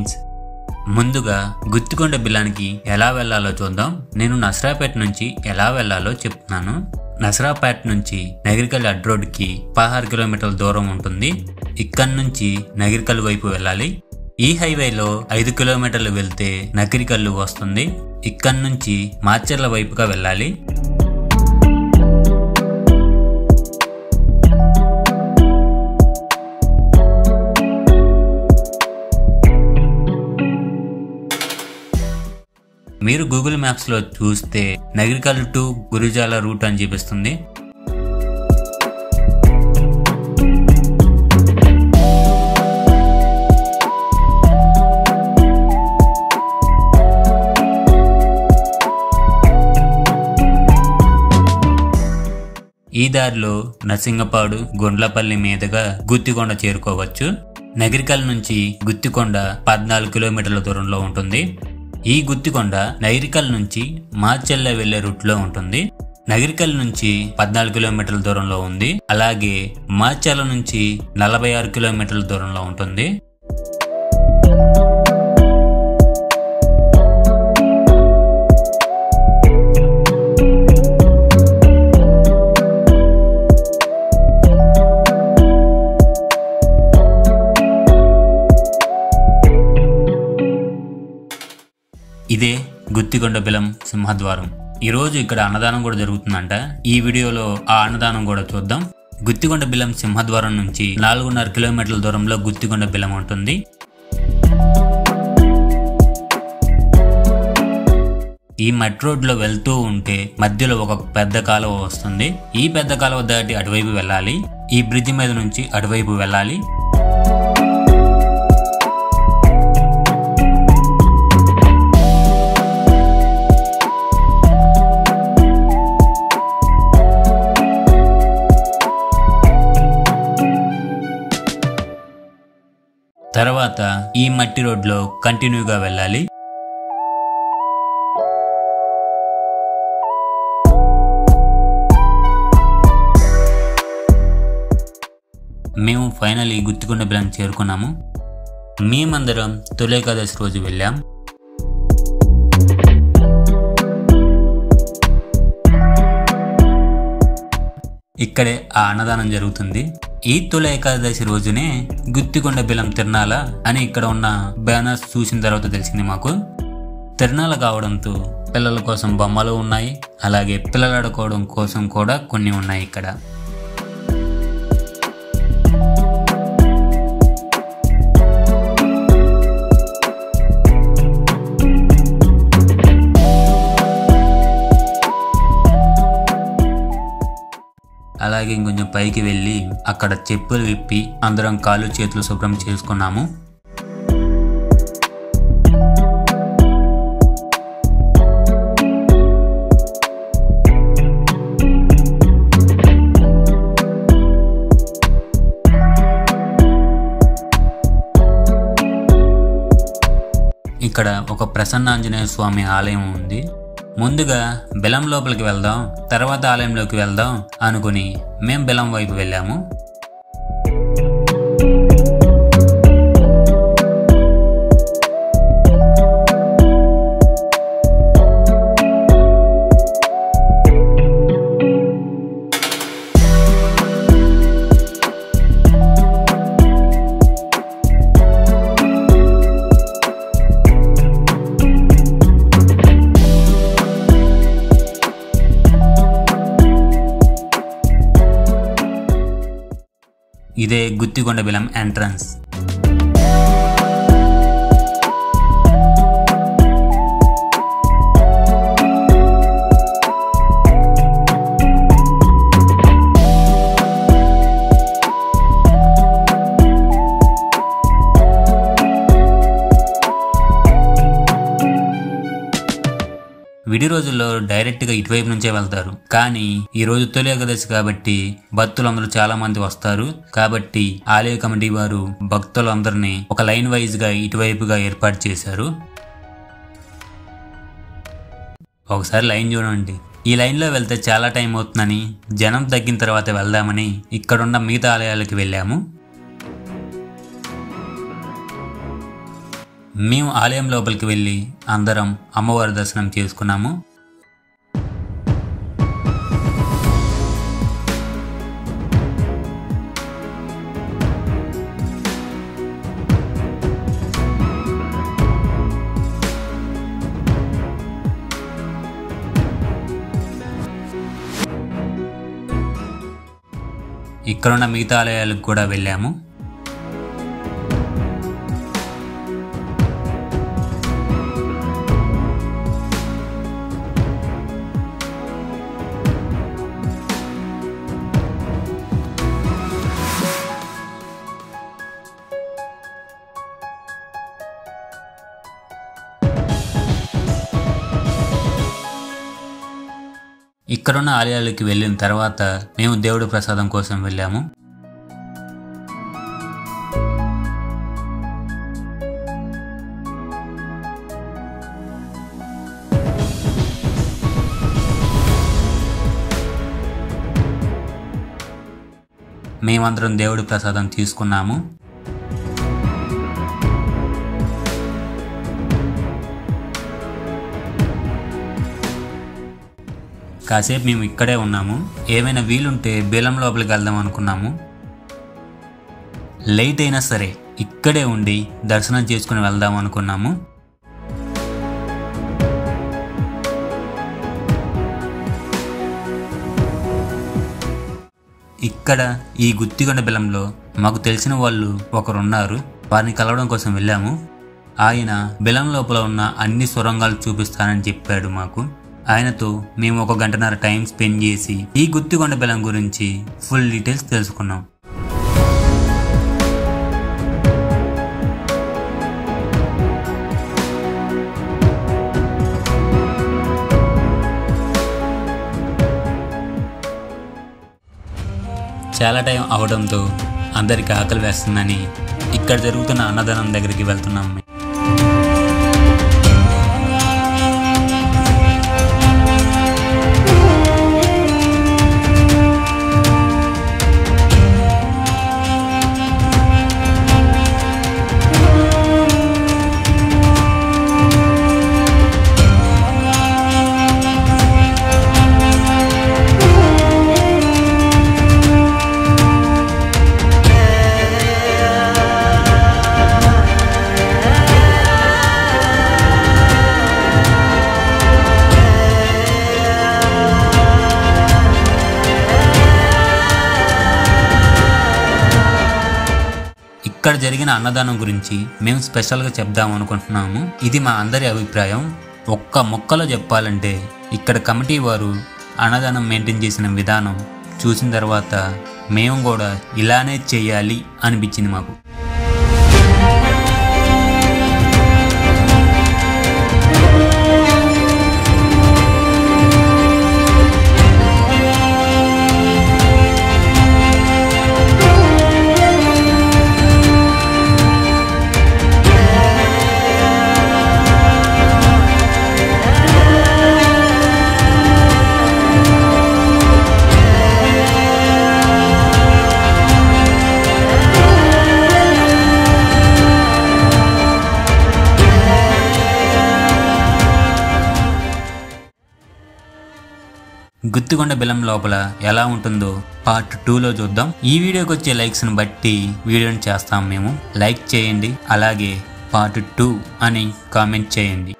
Lines. ముందుగా గుత్తికొండ బిలానికి ఎలా వెళ్లాలో చూద్దాం. నేను నసరాపేట నుంచి ఎలా వెళ్లాలో చెప్తున్నాను. నసరాపేట నుంచి నగిరికల్ అడ్ రోడ్కి 16 కిలోమీటర్ల దూరం ఉంటుంది. ఇక్కడ నుంచి నగిరికల్ వైపు వెళ్ళాలి. ఈ హైవేలో 5 కిలోమీటర్లు వెళ్తే నగిరికల్లు వస్తుంది. ఇక్కడ నుంచి మాచర్ల వైపుగా వెళ్ళాలి. మీరు గూగుల్ మ్యాప్స్ లో చూస్తే నగిరికల్ టు గురిజాల రూట్ అని చూపిస్తుంది. ఈ దారిలో నర్సింగపాడు, గుండ్లపల్లి మీదుగా గుత్తికొండ చేరుకోవచ్చు. నగిరికల్ నుంచి గుత్తికొండ 14 కిలోమీటర్ల దూరంలో ఉంటుంది. ఈ గుత్తికొండ నగిరికల్ నుంచి మాచెల్ల వెళ్లే రూట్ లో ఉంటుంది. నగిరికల్ నుంచి 14 కిలోమీటర్ల దూరంలో ఉంది. అలాగే మాచెల్ల నుంచి 46 కిలోమీటర్ల దూరంలో ఉంటుంది. ఇదే గుత్తికొండ బిలం సింహద్వారం. ఈరోజు ఇక్కడ అన్నదానం కూడా జరుగుతుందంట. ఈ వీడియోలో ఆ అన్నదానం కూడా చూద్దాం. గుత్తికొండ బిలం సింహద్వారం నుంచి 4.5 కిలోమీటర్ల దూరంలో గుత్తికొండ బిలం ఉంటుంది. ఈ మట్ రోడ్ లో వెళ్తూ ఉంటే మధ్యలో ఒక పెద్ద కాలువ వస్తుంది. ఈ పెద్ద కాలువ దాటి అటువైపు వెళ్ళాలి. ఈ బ్రిడ్జి మీద నుంచి అటువైపు వెళ్ళాలి. తర్వాత ఈ మట్టి రోడ్లో కంటిన్యూగా వెళ్ళాలి. మేము ఫైనల్లీ గుత్తికొండ బిలం చేరుకున్నాము. మేమందరం తొలి ఏకాదశి రోజు వెళ్ళాం. ఇక్కడే ఆ అన్నదానం జరుగుతుంది. ఈ తొలి ఏకాదశి రోజునే గుత్తికొండ బిలం తిరణాల అని ఇక్కడ ఉన్న బ్యానర్స్ చూసిన తర్వాత తెలిసింది మాకు. తిరణాల కావడంతో పిల్లల కోసం బొమ్మలు ఉన్నాయి. అలాగే పిల్లలు ఆడుకోవడం కోసం కూడా కొన్ని ఉన్నాయి ఇక్కడ. అలాగే ఇంకొంచెం పైకి వెళ్ళి అక్కడ చెప్పులు విప్పి అందరం కాళ్ళు చేతులు శుభ్రం చేసుకున్నాము. ఇక్కడ ఒక ప్రసన్న ఆంజనేయ స్వామి ఆలయం ఉంది. ముందుగా బిలం లోపలికి వెళ్దాం, తర్వాత ఆలయంలోకి వెళ్దాం అనుకుని మేం బిలం వైపు వెళ్ళాము. ఇదే గుత్తికొండ బిలం ఎంట్రన్స్. విడి రోజుల్లో డైరెక్ట్గా ఇటువైపు నుంచే వెళ్తారు. కానీ ఈ రోజు తొలి ఏకాదశి కాబట్టి భక్తులందరూ చాలా మంది వస్తారు. కాబట్టి ఆలయ కమిటీ వారు భక్తులందరినీ ఒక లైన్ వైజ్ గా ఇటువైపుగా ఏర్పాటు చేశారు. ఒకసారి లైన్ చూడండి. ఈ లైన్లో వెళ్తే చాలా టైం అవుతుందని జనం తగ్గిన తర్వాత వెళ్దామని ఇక్కడున్న మిగతా ఆలయాలకి వెళ్ళాము. మేము ఆలయం లోపలికి వెళ్ళి అందరం అమ్మవారి దర్శనం చేసుకున్నాము. ఇక్కడున్న మిగతా ఆలయాలకు కూడా వెళ్ళాము. ఇక్కడున్న ఆలయాలకి వెళ్ళిన తర్వాత మేము దేవుడి ప్రసాదం కోసం వెళ్ళాము. మేమందరం దేవుడి ప్రసాదం తీసుకున్నాము. కాసేపు మేము ఇక్కడే ఉన్నాము. ఏమైనా వీలుంటే బెల్లం లోపలికి వెళ్దాం అనుకున్నాము. లేట్ అయినా సరే ఇక్కడే ఉండి దర్శనం చేసుకుని వెళ్దాం అనుకున్నాము. ఇక్కడ ఈ గుత్తికొండ బెల్లంలో మాకు తెలిసిన వాళ్ళు ఒకరున్నారు. వారిని కలవడం కోసం వెళ్ళాము. ఆయన బెల్లం లోపల ఉన్న అన్ని సొరంగాలు చూపిస్తానని చెప్పాడు మాకు. ఆయనతో మేము 1 గంటన్నర టైం స్పెండ్ చేసి ఈ గుత్తికొండ బెల్లం గురించి ఫుల్ డీటెయిల్స్ తెలుసుకున్నాం. చాలా టైం అవడంతో అందరికి ఆకలి వేస్తుందని ఇక్కడ జరుగుతున్న అన్నదానం దగ్గరికి వెళ్తున్నాం. ఇక్కడ జరిగిన అన్నదానం గురించి మేము స్పెషల్గా చెప్దాం అనుకుంటున్నాము. ఇది మా అందరి అభిప్రాయం. ఒక్క మొక్కలో చెప్పాలంటే ఇక్కడ కమిటీ వారు అన్నదానం మెయింటైన్ చేసిన విధానం చూసిన తర్వాత మేము కూడా ఇలానే చేయాలి అనిపించింది మాకు. గుత్తికొండ బెల్లం లోపల ఎలా ఉంటుందో పార్ట్ 2లో చూద్దాం. ఈ వీడియోకి వచ్చే లైక్స్ని బట్టి వీడియోని చేస్తాం మేము. లైక్ చేయండి, అలాగే పార్ట్ 2 అని కామెంట్ చేయండి.